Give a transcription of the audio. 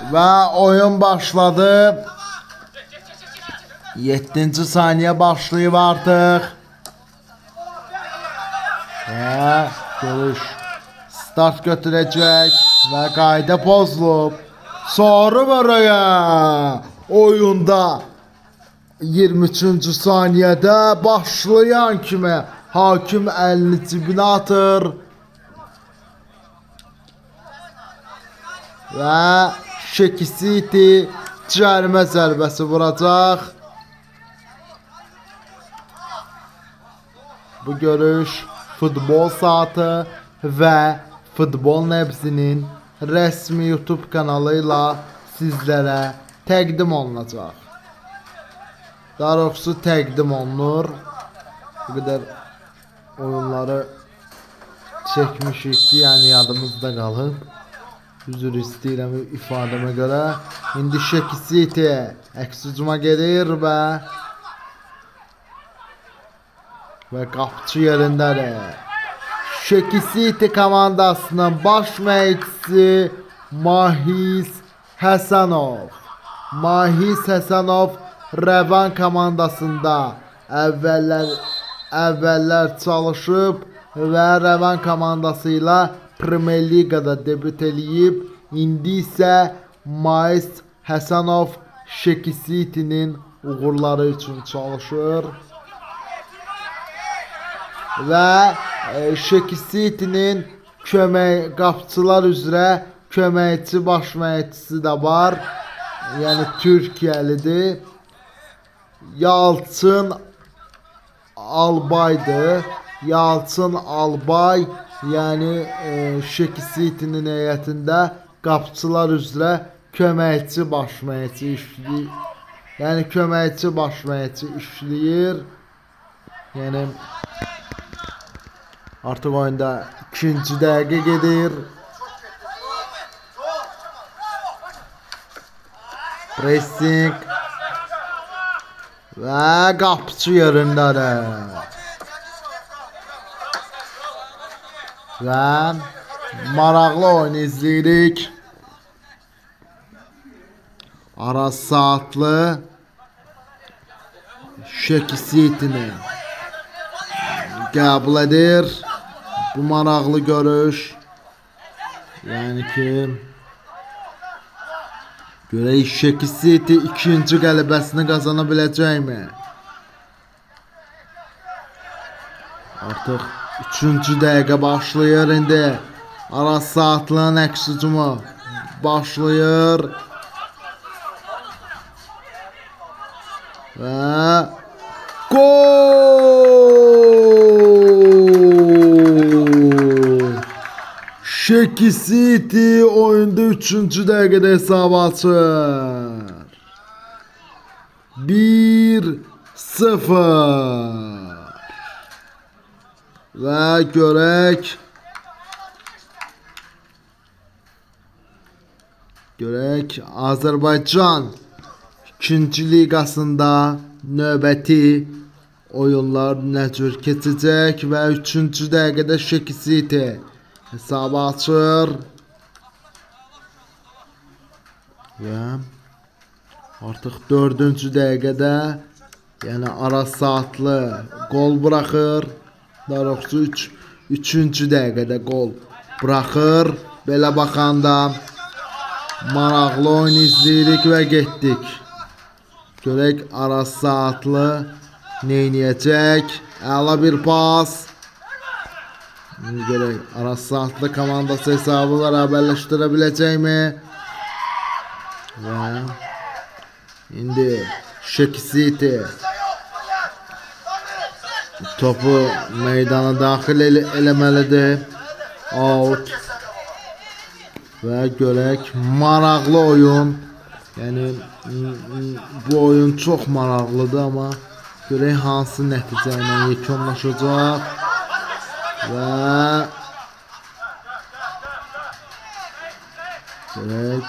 Ve oyun başladı. 7. saniye başlayıb artıq. Və görüş start götürəcək və qayda pozulub. Sarı vərəyə oyunda 23. saniyədə başlayan kimi hakim əlini cibinə atır və Şeki City cərimə zərbəsi vuracaq. Bu görüş futbol saatı və futbol nəbzinin rəsmi YouTube kanalıyla sizlərə təqdim olunacaq. Daha doğrusu təqdim olunur. Bu qədər oyunları çəkmişik ki, yəni yadımızda qalıb. Üzr istəyirəm ifadəmə görə. İndi Şeki City əks hücuma gedir və qapıcı yerindədir. Şeki City komandasının baş məşqçisi Mahis Həsənov. Mahis Həsənov Rəvan komandasında əvvəllər çalışıb və Rəvan komandası ilə Premier Ligada debüt eləyib. İndi isə Mahis Həsənov Şeki City'nin uğurları üçün çalışır. Və Şeki City'nin qapıçılar üzrə köməkçi baş məşqçisi də var. Yəni Türkiyəlidir. Yalçın Albay'dır. Yalçın Albay yəni Şeki City'nin heyətində qapıçılar üzrə köməkçi baş məşqçi işləyir. Yəni köməkçi baş məşqçi işləyir. Yəni artıq oyunda 2-ci dəqiqə gedir. Pressing və qapıcı yerindədir. Və maraqlı oyun izləyirik. Araz Saatlı Şeki City'ni qəbul edir. Bu maraqlı görüş. Yəni ki görək Şeki City ikinci qələbəsini qazana biləcəkmi? Artıq 3-cü dəqiqə başlayır indi. Araz Saatlı'nın əks hücumu başlayır. Və gol! Şeki City oyunda 3-cü dəqiqədə hesabı açır. 1-0. Və görək Azərbaycan 2-ci liqasında növbəti oyunlar nə cür keçəcək və 3-cü dəqiqədə Şeki City hesabı açır və artıq 4-cü dəqiqədə yəni Araz Saatlı gol buraxır. Daha doğrusu 3-cü dəqiqədə gol buraxır. Belə baxanda maraqlı oyun izləyirik və getdik. Görək Araz Saatlı neyniyəcək? Əla bir pas. Görək Araz Saatlı komandası hesabı bərabərləşdirə biləcəkmi? Və indi Şeki City topu meydana daxil eləməlidir. Out. Və görək maraqlı oyun. Yəni bu oyun çox maraqlıdır, amma görək hansı nəticə ilə yekunlaşacaq. Və görək